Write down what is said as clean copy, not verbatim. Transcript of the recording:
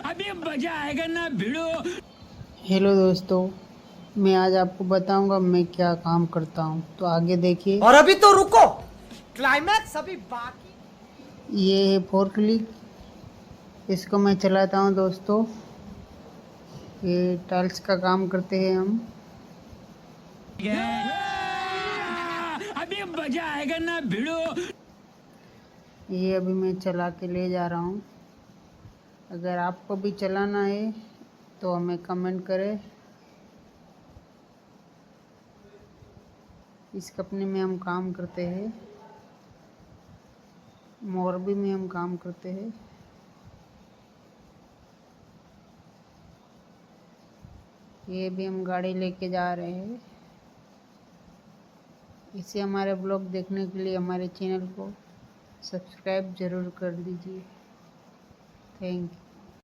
अभी मजा आएगा ना भिड़ो। हेलो दोस्तों, मैं आज आपको बताऊंगा मैं क्या काम करता हूं, तो आगे देखिए। और अभी तो रुको, क्लाइमैक्स अभी बाकी। ये है फोर्कलिफ्ट, इसको मैं चलाता हूं दोस्तों। ये टाइल्स का काम करते हैं हम। अभी मजा आएगा ना भिड़ो। ये अभी मैं चला के ले जा रहा हूं। अगर आपको भी चलाना है तो हमें कमेंट करें। इस कंपनी में हम काम करते हैं, मोरबी में हम काम करते हैं। ये भी हम गाड़ी लेके जा रहे हैं। इसे हमारे ब्लॉग देखने के लिए हमारे चैनल को सब्सक्राइब ज़रूर कर दीजिए। Thank you.